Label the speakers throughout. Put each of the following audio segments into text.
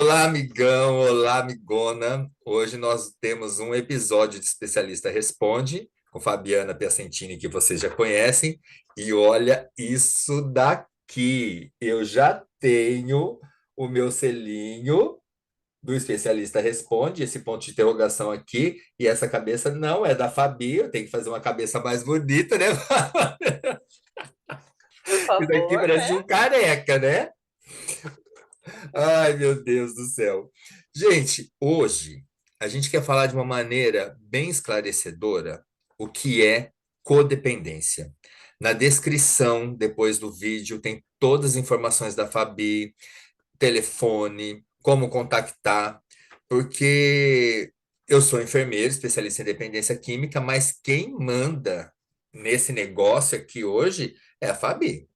Speaker 1: Olá, amigão, olá, amigona. Hoje nós temos um episódio de Especialista Responde, com Fabiana Piacentini, que vocês já conhecem. E olha isso daqui. Eu já tenho o meu selinho do Especialista Responde, esse ponto de interrogação aqui, e essa cabeça não é da Fabi, eu tenho que fazer uma cabeça mais bonita, né?
Speaker 2: Por
Speaker 1: Isso aqui
Speaker 2: favor,
Speaker 1: parece
Speaker 2: né?
Speaker 1: um careca, né? Ai, meu Deus do céu. Gente, hoje a gente quer falar de uma maneira bem esclarecedora o que é codependência. Na descrição, depois do vídeo, tem todas as informações da Fabi, telefone, como contactar, porque eu sou enfermeiro, especialista em dependência química, mas quem manda nesse negócio aqui hoje é a Fabi.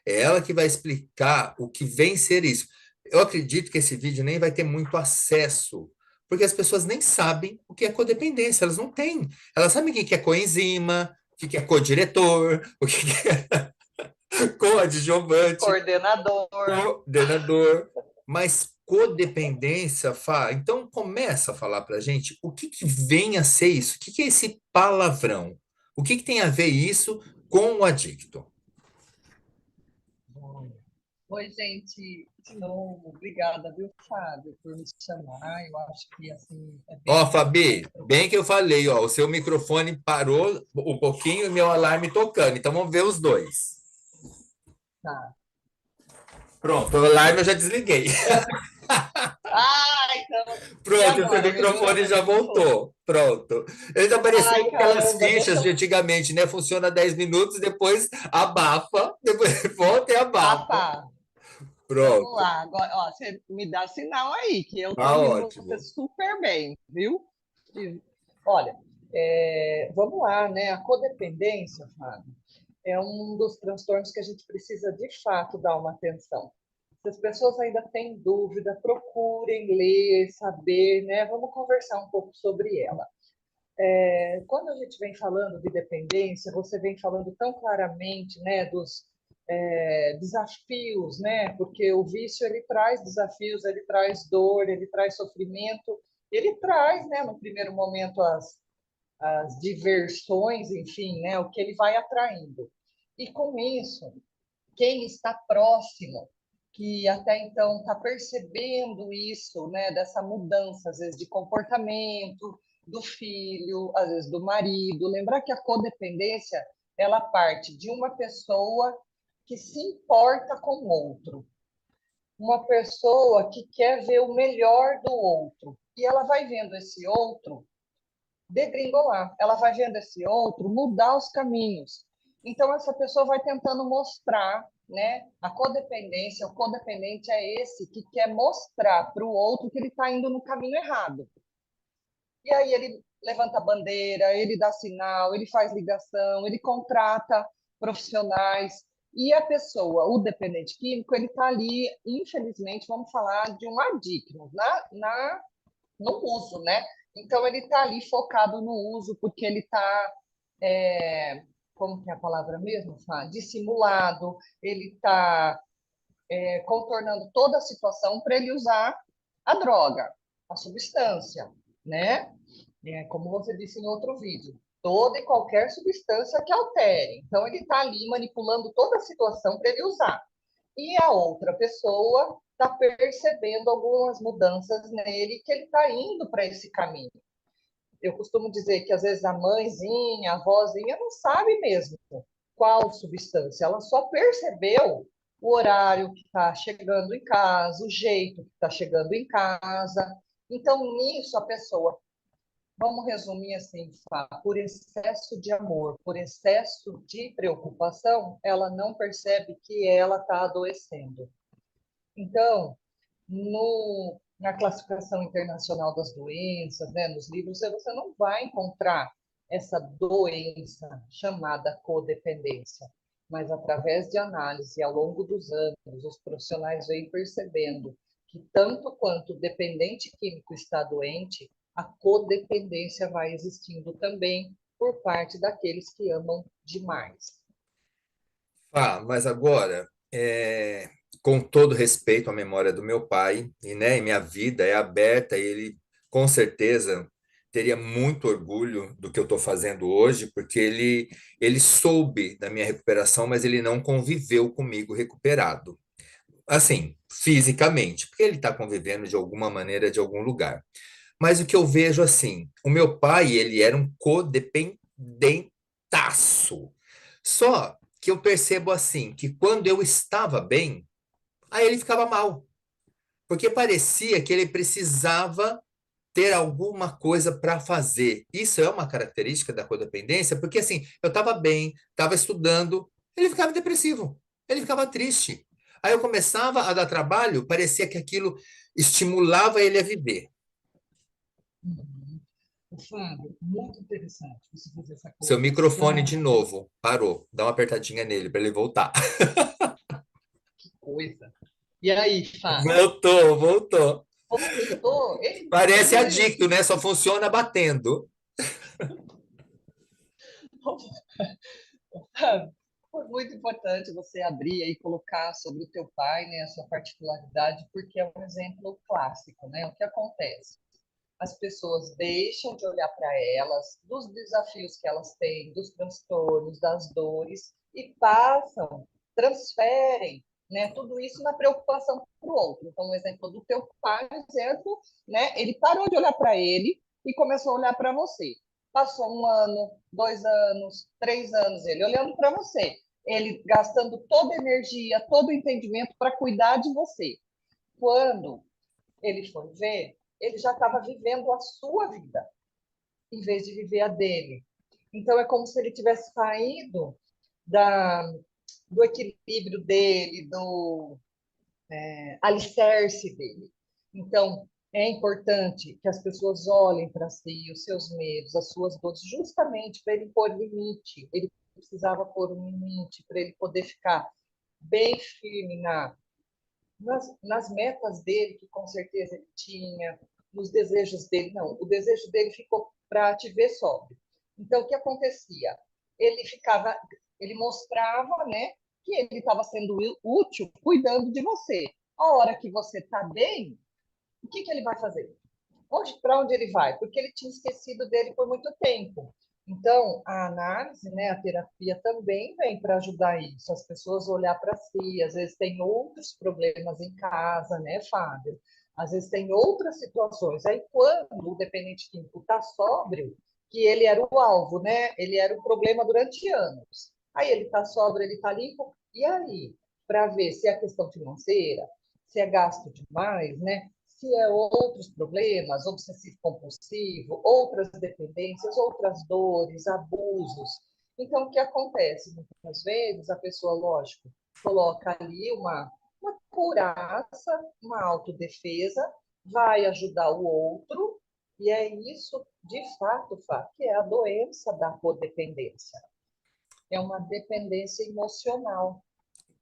Speaker 1: É ela que vai explicar o que vem ser isso. Eu acredito que esse vídeo nem vai ter muito acesso, porque as pessoas nem sabem o que é codependência, elas não têm. Elas sabem o que é coenzima, o que é codiretor, o que é coadjuvante,
Speaker 2: Coordenador.
Speaker 1: coordenador, mas codependência, Fá, então começa a falar para a gente o que vem a ser isso, o que é esse palavrão, o que tem a ver isso com o adicto.
Speaker 2: Oi, gente. De novo, obrigada, viu, Fábio, por me chamar. Eu acho que assim é bem
Speaker 1: Ó,
Speaker 2: importante
Speaker 1: Fabi,
Speaker 2: para
Speaker 1: bem que eu falei, ó, o seu microfone parou um pouquinho e meu alarme tocando. Então vamos ver os dois.
Speaker 2: começar.
Speaker 1: Pronto, o alarme eu já desliguei.
Speaker 2: Então. E
Speaker 1: Pronto, o seu
Speaker 2: agora?
Speaker 1: microfone
Speaker 2: Melhorou
Speaker 1: já
Speaker 2: aí?
Speaker 1: voltou. Pronto. Ele está parecendo
Speaker 2: Ai,
Speaker 1: aquelas
Speaker 2: caramba,
Speaker 1: fichas
Speaker 2: deixa
Speaker 1: de
Speaker 2: eu.
Speaker 1: antigamente, né? Funciona 10 minutos, depois abafa, depois volta e
Speaker 2: Ah,
Speaker 1: abafa.
Speaker 2: tá. Vamos
Speaker 1: Pronto,
Speaker 2: lá. Agora, ó, você me dá sinal aí, que eu tô
Speaker 1: tá
Speaker 2: ouvindo você
Speaker 1: ótimo.
Speaker 2: super bem, viu? E, olha, vamos lá, né? A codependência, Fábio, é um dos transtornos que a gente precisa de fato dar uma atenção. Se as pessoas ainda têm dúvida, procurem ler, saber, né? Vamos conversar um pouco sobre ela. Quando a gente vem falando de dependência, você vem falando tão claramente, né, dos desafios, né? Porque o vício ele traz desafios, ele traz dor, ele traz sofrimento, ele traz, né, no primeiro momento as diversões, enfim, né, o que ele vai atraindo. E com isso, quem está próximo, que até então está percebendo isso, né, dessa mudança, às vezes, de comportamento do filho, às vezes do marido. Lembrar que a codependência, ela parte de uma pessoa que se importa com o outro, uma pessoa que quer ver o melhor do outro. E ela vai vendo esse outro degringolar, ela vai vendo esse outro mudar os caminhos. Então, essa pessoa vai tentando mostrar, né? A codependência, o codependente é esse que quer mostrar para o outro que ele está indo no caminho errado. E aí ele levanta a bandeira, ele dá sinal, ele faz ligação, ele contrata profissionais. E a pessoa, o dependente químico, ele está ali, infelizmente, vamos falar de um adicto, no uso, né? Então ele está ali focado no uso, porque ele está, como que é a palavra mesmo, Fá? Dissimulado, ele está contornando toda a situação para ele usar a droga, a substância, né? Como você disse em outro vídeo, toda e qualquer substância que altere. Então ele está ali manipulando toda a situação para ele usar. E a outra pessoa está percebendo algumas mudanças nele, que ele está indo para esse caminho. Eu costumo dizer que às vezes a mãezinha, a avózinha não sabe mesmo qual substância, ela só percebeu o horário que está chegando em casa, o jeito que está chegando em casa. Então, nisso, a pessoa, vamos resumir assim, por excesso de amor, por excesso de preocupação, ela não percebe que ela está adoecendo. Então, na classificação internacional das doenças, né, nos livros, você não vai encontrar essa doença chamada codependência, mas através de análise ao longo dos anos, os profissionais vêm percebendo que tanto quanto o dependente químico está doente, a codependência vai existindo também por parte daqueles que amam demais.
Speaker 1: Ah, mas agora, com todo respeito à memória do meu pai, e, né, e minha vida é aberta, e ele com certeza teria muito orgulho do que eu estou fazendo hoje, porque ele soube da minha recuperação, mas ele não conviveu comigo recuperado. Assim, fisicamente, porque ele está convivendo de alguma maneira, de algum lugar. Mas o que eu vejo assim, o meu pai, ele era um codependentaço. Só que eu percebo assim, que quando eu estava bem, aí ele ficava mal, porque parecia que ele precisava ter alguma coisa para fazer. Isso é uma característica da codependência, porque assim, eu estava bem, estava estudando, ele ficava depressivo, ele ficava triste. Aí eu começava a dar trabalho, parecia que aquilo estimulava ele a viver.
Speaker 2: Uhum. Fábio, muito interessante você fazer essa
Speaker 1: Seu microfone
Speaker 2: colocação,
Speaker 1: de
Speaker 2: né?
Speaker 1: novo parou. Dá uma apertadinha nele para ele voltar.
Speaker 2: Que coisa. E aí, Fábio?
Speaker 1: Voltou, voltou.
Speaker 2: Voltou? Ele
Speaker 1: Parece
Speaker 2: vive
Speaker 1: adicto,
Speaker 2: assim.
Speaker 1: né? Só funciona batendo.
Speaker 2: Fábio, foi muito importante você abrir e colocar sobre o teu pai, né, a sua particularidade, porque é um exemplo clássico, né? O que acontece? As pessoas deixam de olhar para elas, dos desafios que elas têm, dos transtornos, das dores, e passam, transferem, né, tudo isso na preocupação para o outro. Então, o exemplo do teu pai, por exemplo, né, ele parou de olhar para ele e começou a olhar para você. Passou um ano, 2 anos, 3 anos, ele olhando para você, ele gastando toda a energia, todo o entendimento para cuidar de você. Quando ele foi ver, ele já estava vivendo a sua vida, em vez de viver a dele. Então, é como se ele tivesse saído da, do equilíbrio dele, do alicerce dele. Então, é importante que as pessoas olhem para si, os seus medos, as suas dores, justamente para ele pôr limite. Ele precisava pôr um limite para ele poder ficar bem firme nas metas dele, que com certeza ele tinha, nos desejos dele. Não, o desejo dele ficou para te ver sóbrio. Então, o que acontecia? Ele ficava, ele mostrava, né, que ele estava sendo útil cuidando de você. A hora que você está bem, o que ele vai fazer? Para onde ele vai? Porque ele tinha esquecido dele por muito tempo. Então, a análise, né, a terapia também vem para ajudar isso, as pessoas olhar para si, às vezes tem outros problemas em casa, né, Fábio? Às vezes tem outras situações. Aí, quando o dependente químico está sóbrio, que ele era o alvo, né? Ele era o problema durante anos. Aí ele está sóbrio, ele está limpo, e aí? Para ver se é questão financeira, se é gasto demais, né? Se é outros problemas, obsessivo compulsivo, outras dependências, outras dores, abusos. Então, o que acontece? Muitas vezes a pessoa, lógico, coloca ali uma couraça, uma autodefesa, vai ajudar o outro, e é isso, de fato, Fá, que é a doença da codependência. É uma dependência emocional.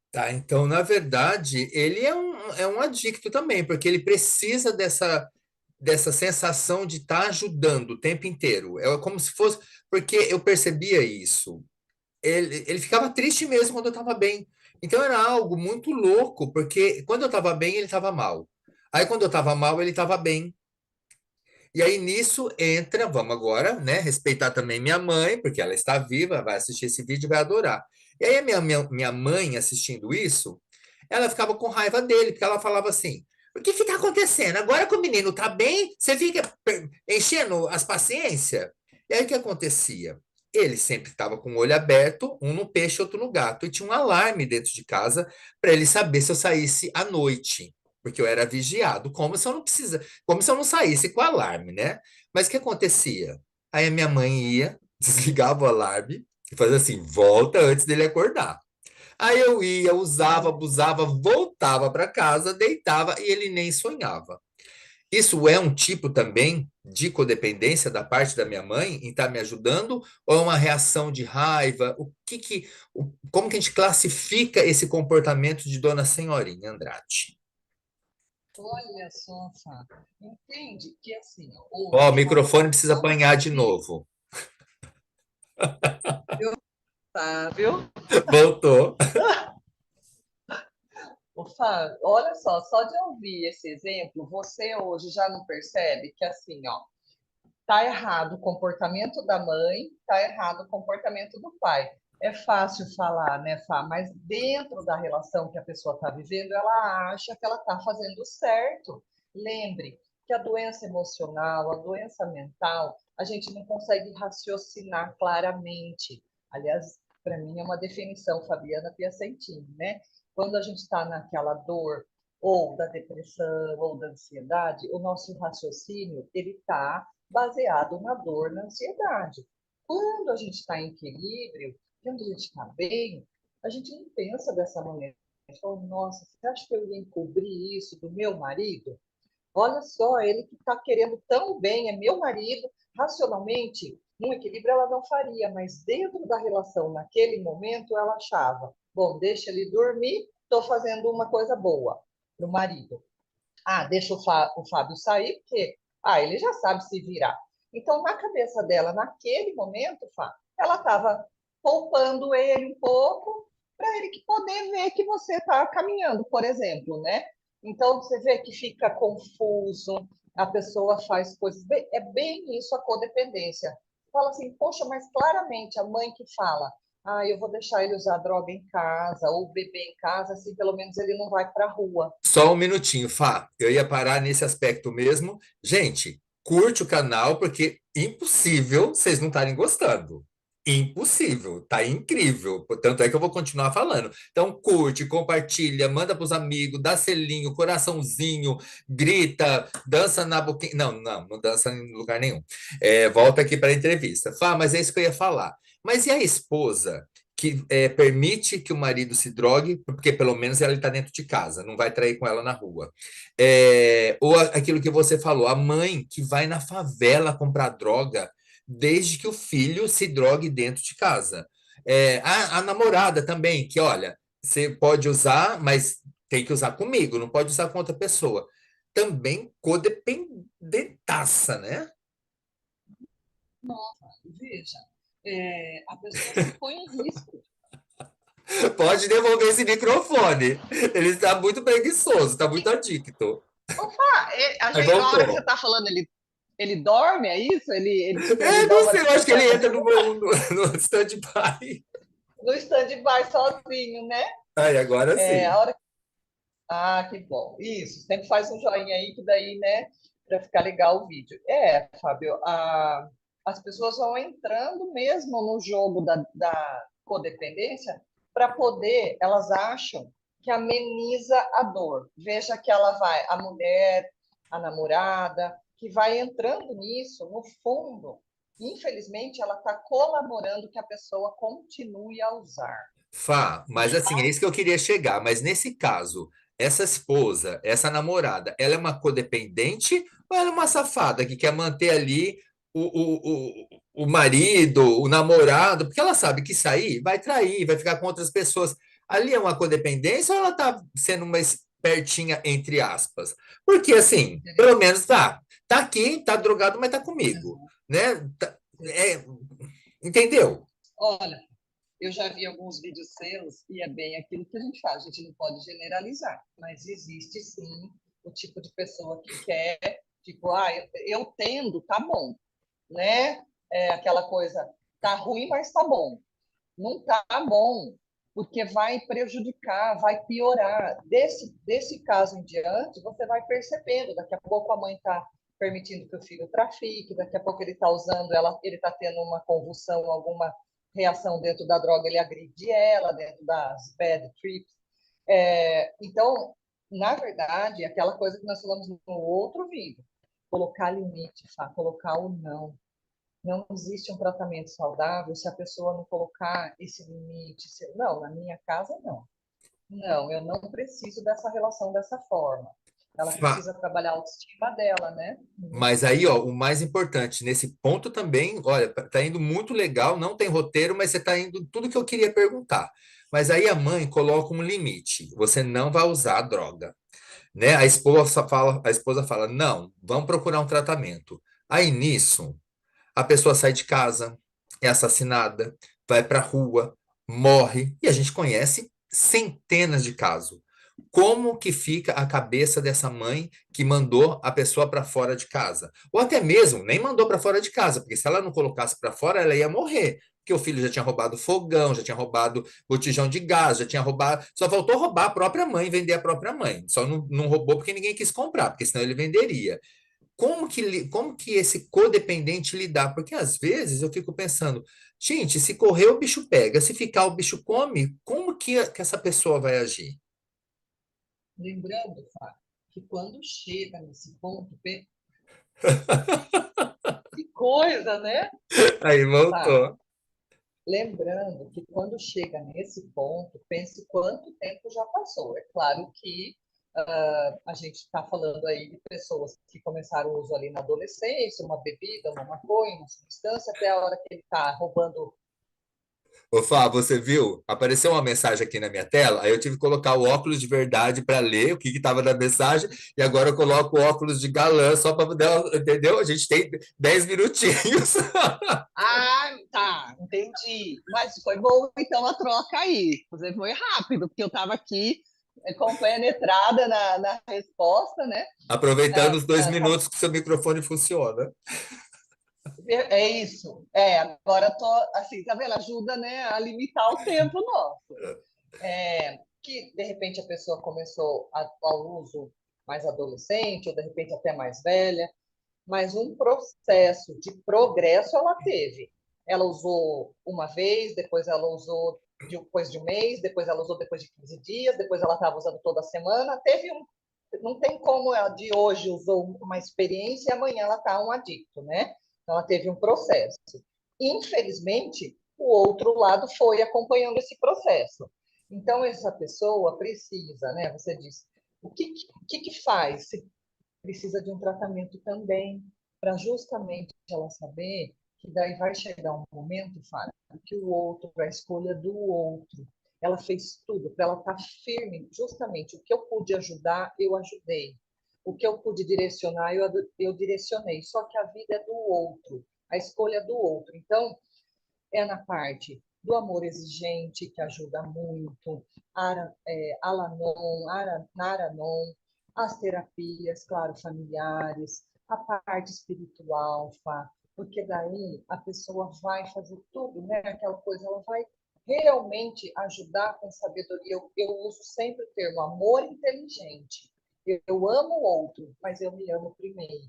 Speaker 1: Tá, então, na verdade, ele é um adicto também, porque ele precisa dessa sensação de estar ajudando o tempo inteiro. É como se fosse. Porque eu percebia isso. Ele ficava triste mesmo quando eu estava bem. Então era algo muito louco, porque quando eu estava bem, ele estava mal. Aí quando eu estava mal, ele estava bem. E aí nisso entra, vamos agora, né, respeitar também minha mãe, porque ela está viva, vai assistir esse vídeo e vai adorar. E aí a minha mãe assistindo isso, ela ficava com raiva dele, porque ela falava assim: o que está acontecendo? Agora que o menino está bem, você fica enchendo as paciências? E aí o que acontecia? Ele sempre estava com o olho aberto, um no peixe, outro no gato, e tinha um alarme dentro de casa para ele saber se eu saísse à noite, porque eu era vigiado, como se eu não saísse com o alarme, né? Mas o que acontecia? Aí a minha mãe ia, desligava o alarme e fazia assim: volta antes dele acordar. Aí eu ia, usava, abusava, voltava para casa, deitava e ele nem sonhava. Isso é um tipo também de codependência da parte da minha mãe em estar me ajudando ou é uma reação de raiva? Como que a gente classifica esse comportamento de Dona Senhorinha Andrade?
Speaker 2: Olha só, Fábio, entende que assim,
Speaker 1: Ó, o
Speaker 2: hoje,
Speaker 1: microfone precisa
Speaker 2: são
Speaker 1: apanhar de
Speaker 2: desafios,
Speaker 1: novo.
Speaker 2: Fábio,
Speaker 1: Voltou.
Speaker 2: Olha só de ouvir esse exemplo, você hoje já não percebe que assim, ó, tá errado o comportamento da mãe, tá errado o comportamento do pai. É fácil falar, né, Fá? Mas dentro da relação que a pessoa está vivendo, ela acha que ela está fazendo certo. Lembre que a doença emocional, a doença mental, a gente não consegue raciocinar claramente. Aliás, para mim é uma definição Fabiana Piacentini, né? Quando a gente está naquela dor ou da depressão ou da ansiedade, o nosso raciocínio ele está baseado na dor, na ansiedade. Quando a gente está em equilíbrio, quando a gente está bem, a gente não pensa dessa maneira. A gente fala, nossa, você acha que eu ia encobrir isso do meu marido? Olha só, ele que está querendo tão bem, é meu marido, racionalmente, num equilíbrio ela não faria, mas dentro da relação, naquele momento, ela achava, bom, deixa ele dormir, estou fazendo uma coisa boa para o marido. Ah, deixa o Fábio sair, porque ele já sabe se virar. Então, na cabeça dela, naquele momento, ela estava poupando ele um pouco para ele que poder ver que você está caminhando, por exemplo, né? Então, você vê que fica confuso, a pessoa faz coisas. É bem isso a codependência. Fala assim, poxa, mas claramente a mãe que fala, eu vou deixar ele usar droga em casa ou beber em casa, assim pelo menos ele não vai para a rua.
Speaker 1: Só um minutinho, Fá. Eu ia parar nesse aspecto mesmo. Gente, curte o canal, porque impossível vocês não estarem gostando. Impossível, tá incrível. Tanto é que eu vou continuar falando. Então, curte, compartilha, manda para os amigos, dá selinho, coraçãozinho, grita, dança na boquinha. Não, não, não dança em lugar nenhum. Volta aqui para a entrevista. Fá, mas é isso que eu ia falar. Mas e a esposa? Que permite que o marido se drogue, porque pelo menos ela está dentro de casa, não vai trair com ela na rua. Ou aquilo que você falou, a mãe que vai na favela comprar droga, desde que o filho se drogue dentro de casa. A namorada também, que olha, você pode usar, mas tem que usar comigo, não pode usar com outra pessoa. Também codependentaça, né?
Speaker 2: Nossa, veja, a pessoa se põe em risco.
Speaker 1: Pode devolver esse microfone. Ele está muito preguiçoso, está muito adicto.
Speaker 2: Opa,
Speaker 1: Aí
Speaker 2: a hora que você
Speaker 1: voltou.
Speaker 2: está falando, ele dorme, é isso? Ele dá
Speaker 1: Não
Speaker 2: uma
Speaker 1: sei, eu acho que ele entra
Speaker 2: descansada
Speaker 1: no stand-by.
Speaker 2: no stand-by sozinho, né?
Speaker 1: Aí, agora
Speaker 2: A
Speaker 1: sim.
Speaker 2: hora... que bom. Isso, sempre faz um joinha aí, que daí, né, para ficar legal o vídeo. Fábio, as pessoas vão entrando mesmo no jogo da codependência para poder, elas acham que ameniza a dor. Veja que ela vai, a mulher, a namorada, que vai entrando nisso, no fundo, infelizmente, ela está colaborando que a pessoa continue a usar.
Speaker 1: Fá, mas assim, é isso que eu queria chegar. Mas nesse caso, essa esposa, essa namorada, ela é uma codependente ou ela é uma safada que quer manter ali o marido, o namorado, porque ela sabe que sair vai trair, vai ficar com outras pessoas. Ali é uma codependência ou ela tá sendo uma espertinha, entre aspas? Porque assim, pelo menos tá aqui, tá drogado, mas tá comigo, né? Entendeu?
Speaker 2: Olha, eu já vi alguns vídeos seus e é bem aquilo que a gente faz. A gente não pode generalizar, mas existe sim o tipo de pessoa que quer, tipo, eu tendo, tá bom, né? Aquela coisa, tá ruim, mas tá bom. Não tá bom, porque vai prejudicar, vai piorar. Desse caso em diante, você vai percebendo. Daqui a pouco a mãe está permitindo que o filho trafique, daqui a pouco ele está usando ela, ele está tendo uma convulsão, alguma reação dentro da droga, ele agride ela dentro das bad trips. Então, na verdade, aquela coisa que nós falamos no outro vídeo, colocar limite, colocar o não. Não existe um tratamento saudável se a pessoa não colocar esse limite. Não, na minha casa, não. Não, eu não preciso dessa relação dessa forma. Ela
Speaker 1: Fá,
Speaker 2: precisa trabalhar a autoestima dela, né?
Speaker 1: mas aí, ó, o mais importante nesse ponto também, olha, tá indo muito legal, não tem roteiro, mas você tá indo tudo que eu queria perguntar. Mas aí a mãe coloca um limite. Você não vai usar a droga, né? A esposa fala, não, vamos procurar um tratamento. Aí nisso, a pessoa sai de casa, é assassinada, vai para a rua, morre, e a gente conhece centenas de casos. como que fica a cabeça dessa mãe que mandou a pessoa para fora de casa? Ou até mesmo nem mandou para fora de casa, porque se ela não colocasse para fora, ela ia morrer. Porque o filho já tinha roubado fogão, já tinha roubado botijão de gás, já tinha roubado. Só faltou roubar a própria mãe, vender a própria mãe. Só não roubou porque ninguém quis comprar, porque senão ele venderia. Como que esse codependente lidar? Porque às vezes eu fico pensando, gente, se correr o bicho pega, se ficar o bicho come, como que essa pessoa vai agir?
Speaker 2: Lembrando, Fábio, que quando chega nesse ponto, que coisa, né?
Speaker 1: Aí
Speaker 2: Tá.
Speaker 1: voltou.
Speaker 2: Lembrando que quando chega nesse ponto, pense quanto tempo já passou. É claro que a gente está falando aí de pessoas que começaram o uso ali na adolescência, uma bebida, uma maconha, uma substância, até a hora que ele está roubando.
Speaker 1: Ô, Fá, você viu? Apareceu uma mensagem aqui na minha tela, aí eu tive que colocar o óculos de verdade para ler o que estava na mensagem, e agora eu coloco o óculos de galã só para poder, entendeu? A gente tem 10 minutinhos.
Speaker 2: Ah, tá, entendi. Mas foi bom então a troca aí. Você foi rápido, porque eu estava aqui compenetrada na resposta, né?
Speaker 1: Aproveitando os dois
Speaker 2: Tá.
Speaker 1: minutos que o seu microfone funciona.
Speaker 2: É isso. É, agora tô assim, tá vendo? Ajuda, né, a limitar o tempo nosso. Que de repente a pessoa começou ao uso mais adolescente, ou de repente até mais velha, mas um processo de progresso ela teve. Ela usou uma vez, depois ela usou depois de um mês, depois ela usou depois de 15 dias, depois ela estava usando toda semana. Teve um. Não tem como ela de hoje usou uma experiência e amanhã ela está um adicto, né? Então ela teve um processo. Infelizmente, o outro lado foi acompanhando esse processo. Então, essa pessoa precisa, né? Você disse, o que faz? Precisa de um tratamento também, para justamente ela saber que daí vai chegar um momento, Fábio, que o outro, a escolha do outro, ela fez tudo para ela estar firme, justamente o que eu pude ajudar, eu ajudei. O que eu pude direcionar, eu direcionei. Só que a vida é do outro, a escolha é do outro. Então, é na parte do amor exigente, que ajuda muito, Alanon, Naranon, as terapias, claro, familiares, a parte espiritual, porque daí a pessoa vai fazer tudo, né? Aquela coisa, ela vai realmente ajudar com sabedoria. Eu uso sempre o termo amor inteligente. Eu amo o outro, mas eu me amo primeiro,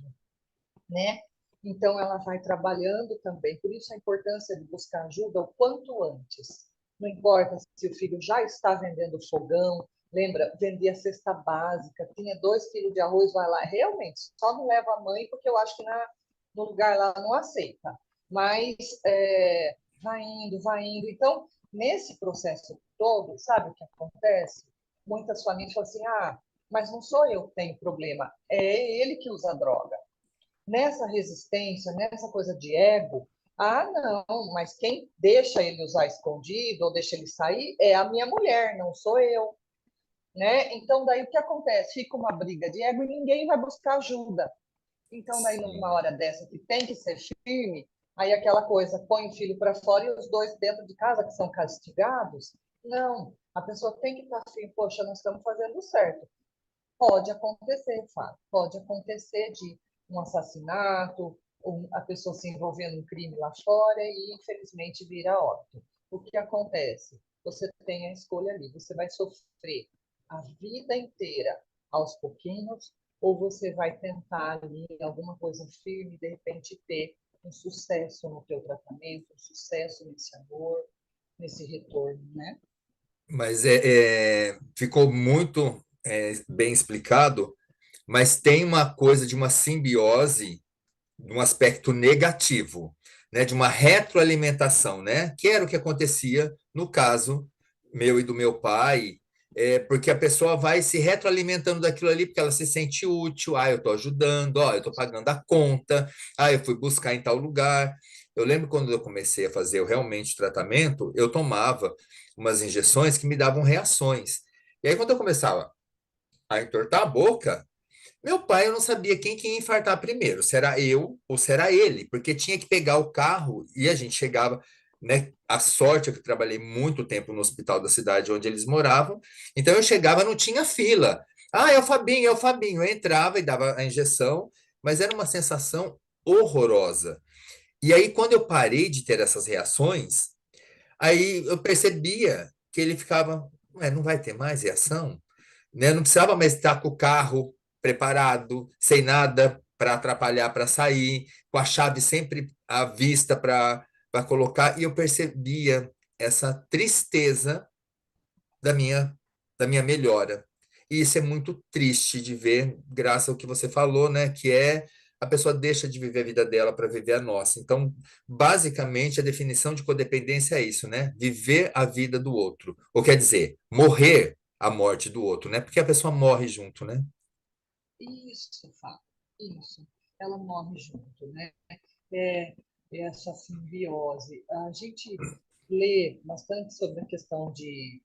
Speaker 2: né? Então, ela vai trabalhando também. Por isso, a importância de buscar ajuda o quanto antes. Não importa se o filho já está vendendo fogão, lembra, vendia cesta básica, tinha 2 quilos de arroz, vai lá. Realmente, só não leva a mãe, porque eu acho que no lugar lá não aceita. Mas vai indo, vai indo. Então, nesse processo todo, sabe o que acontece? Muitas famílias falam assim: ah, mas não sou eu que tenho problema, é ele que usa droga. Nessa resistência, nessa coisa de ego, ah, não, mas quem deixa ele usar escondido ou deixa ele sair é a minha mulher, não sou eu, né? Então daí o que acontece? Fica uma briga de ego e ninguém vai buscar ajuda. Então daí numa
Speaker 1: Sim.
Speaker 2: hora dessa que tem que ser firme, aí aquela coisa, põe o filho para fora e os dois dentro de casa que são castigados. Não, a pessoa tem que estar assim, poxa, nós estamos fazendo certo. Pode acontecer, Fábio. Pode acontecer de um assassinato, ou a pessoa se envolver num crime lá fora e, infelizmente, vir a óbito. O que acontece? Você tem a escolha ali. Você vai sofrer a vida inteira aos pouquinhos, ou você vai tentar ali alguma coisa firme, de repente ter um sucesso no teu tratamento, um sucesso nesse amor, nesse retorno, né?
Speaker 1: Mas ficou muito bem explicado, mas tem uma coisa de uma simbiose, de um aspecto negativo, né, de uma retroalimentação, né, que era o que acontecia no caso meu e do meu pai, porque a pessoa vai se retroalimentando daquilo ali, porque ela se sente útil, eu estou ajudando, eu estou pagando a conta, eu fui buscar em tal lugar. Eu lembro quando eu comecei a fazer realmente o tratamento, eu tomava umas injeções que me davam reações. E aí, quando eu começava a entortar a boca, meu pai, eu não sabia quem que ia infartar primeiro, se era eu ou se era ele, porque tinha que pegar o carro e a gente chegava. né? A sorte é que eu trabalhei muito tempo no hospital da cidade onde eles moravam, então eu chegava, não tinha fila. Ah, é o Fabinho, é o Fabinho. Eu entrava e dava a injeção, mas era uma sensação horrorosa. E aí, quando eu parei de ter essas reações, aí eu percebia que ele ficava, ué, não vai ter mais reação? Né? Não precisava mais estar com o carro preparado, sem nada para atrapalhar para sair, com a chave sempre à vista para colocar, e eu percebia essa tristeza da minha melhora. E isso é muito triste de ver, graças ao que você falou, né, que é a pessoa deixa de viver a vida dela para viver a nossa. Então, basicamente, a definição de codependência é isso, né? Viver a vida do outro. Ou quer dizer, morrer a morte do outro, né? Porque a pessoa morre junto, né?
Speaker 2: Isso, Fábio, isso. Ela morre junto, né? É, é essa simbiose. A gente lê bastante sobre a questão de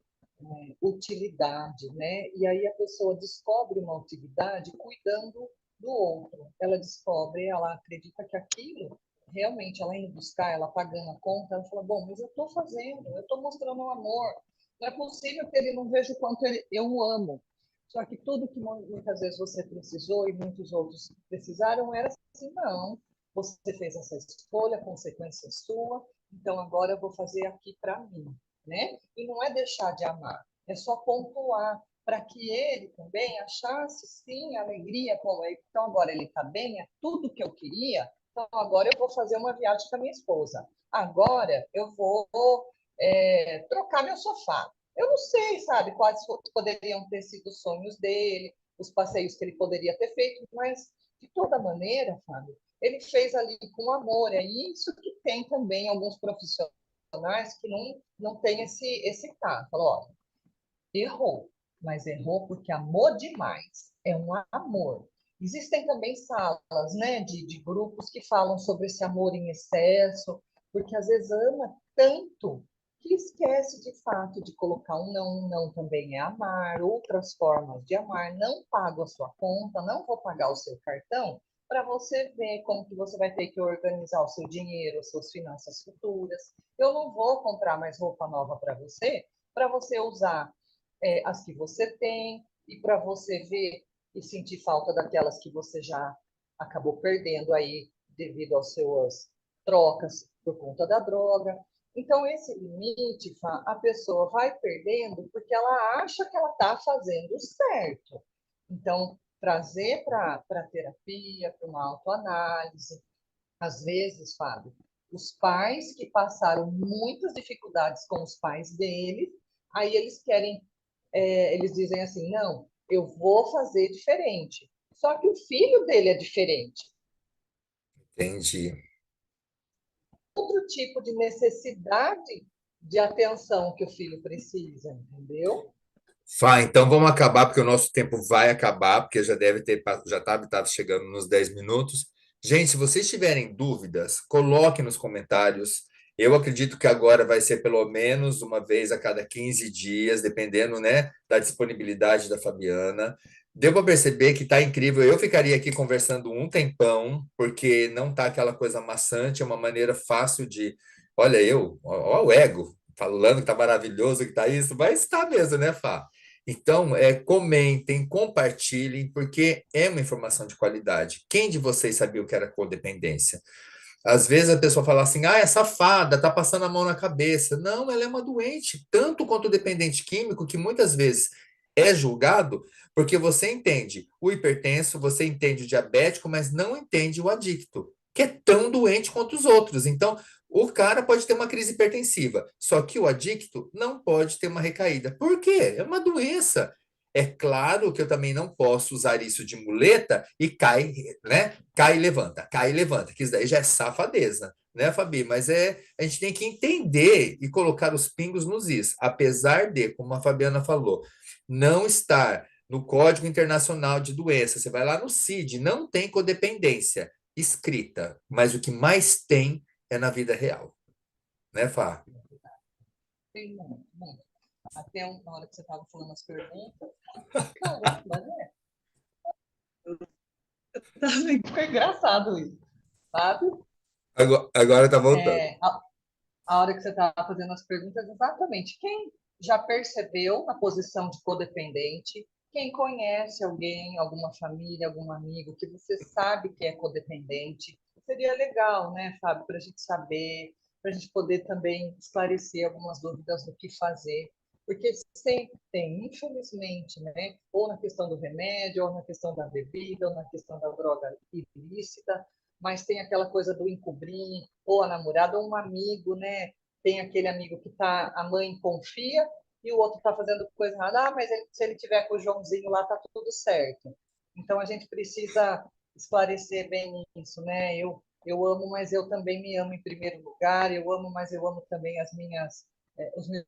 Speaker 2: utilidade, né? E aí a pessoa descobre uma utilidade cuidando do outro. Ela descobre, ela acredita que aquilo realmente ela indo buscar, ela pagando a conta, ela fala, bom, mas eu estou fazendo, eu estou mostrando um amor. Não é possível que ele não veja o quanto eu o amo. Só que tudo que muitas vezes você precisou e muitos outros precisaram era assim, não. Você fez essa escolha, a consequência é sua, então agora eu vou fazer aqui para mim, né? E não é deixar de amar, é só pontuar para que ele também achasse, sim, alegria com ele. Então agora ele está bem, é tudo que eu queria, então agora eu vou fazer uma viagem com a minha esposa. Agora eu vou trocar meu sofá. Eu não sei, sabe, quais poderiam ter sido os sonhos dele, os passeios que ele poderia ter feito, mas de toda maneira, Fábio, ele fez ali com amor. É isso que tem também alguns profissionais que não têm esse tato. Falou, ó, errou, mas errou porque amou demais. É um amor. Existem também salas, né, de grupos que falam sobre esse amor em excesso, porque às vezes ama tanto que esquece de fato de colocar um não também é amar, outras formas de amar, não pago a sua conta, não vou pagar o seu cartão, para você ver como que você vai ter que organizar o seu dinheiro, as suas finanças futuras. Eu não vou comprar mais roupa nova para você usar as que você tem e para você ver e sentir falta daquelas que você já acabou perdendo aí devido às suas trocas por conta da droga. Então, esse limite, a pessoa vai perdendo porque ela acha que ela está fazendo certo. Então, trazer para a terapia, para uma autoanálise, às vezes, Fábio, os pais que passaram muitas dificuldades com os pais deles, aí eles querem, eles dizem assim, não, eu vou fazer diferente. Só que o filho dele é diferente.
Speaker 1: Entendi.
Speaker 2: Outro tipo de necessidade de atenção que o filho precisa, entendeu?
Speaker 1: Fá, então vamos acabar, porque o nosso tempo vai acabar, porque já deve ter, já estava chegando nos 10 minutos. Gente, se vocês tiverem dúvidas, coloquem nos comentários. Eu acredito que agora vai ser pelo menos uma vez a cada 15 dias, dependendo, né, da disponibilidade da Fabiana. Deu para perceber que está incrível. Eu ficaria aqui conversando um tempão, porque não está aquela coisa maçante, é uma maneira fácil de. Olha, ó o ego, falando que está maravilhoso, que está isso, mas está mesmo, né, Fá? Então, comentem, compartilhem, porque é uma informação de qualidade. Quem de vocês sabia o que era codependência? Às vezes a pessoa fala assim, ah, é safada, tá passando a mão na cabeça. Não, ela é uma doente, tanto quanto o dependente químico, que muitas vezes é julgado, porque você entende o hipertenso, você entende o diabético, mas não entende o adicto, que é tão doente quanto os outros. Então, o cara pode ter uma crise hipertensiva, só que o adicto não pode ter uma recaída. Por quê? É uma doença. É claro que eu também não posso usar isso de muleta e cai, né? Cai e levanta, que isso daí já é safadeza, né, Fabi? Mas a gente tem que entender e colocar os pingos nos is, apesar de, como a Fabiana falou, não estar no Código Internacional de Doenças. Você vai lá no CID, não tem codependência escrita, mas o que mais tem é na vida real, né, Fá?
Speaker 2: Tem muito, muito. Até na hora que você estava falando as perguntas, caramba, né? Ficou engraçado isso, sabe?
Speaker 1: Agora tá voltando.
Speaker 2: É, a hora que você estava fazendo as perguntas, exatamente. Quem já percebeu na posição de codependente, quem conhece alguém, alguma família, algum amigo que você sabe que é codependente, seria legal, né, Fábio, para a gente saber, para a gente poder também esclarecer algumas dúvidas do que fazer, porque sempre tem, infelizmente, né, ou na questão do remédio, ou na questão da bebida, ou na questão da droga ilícita, mas tem aquela coisa do encobrir, ou a namorada, ou um amigo, né? Tem aquele amigo que tá, a mãe confia e o outro está fazendo coisa errada. Ah, mas se ele tiver com o Joãozinho lá, tá tudo certo. Então a gente precisa esclarecer bem isso, né? Eu amo, mas eu também me amo em primeiro lugar. Eu amo, mas eu amo também as minhas, os meus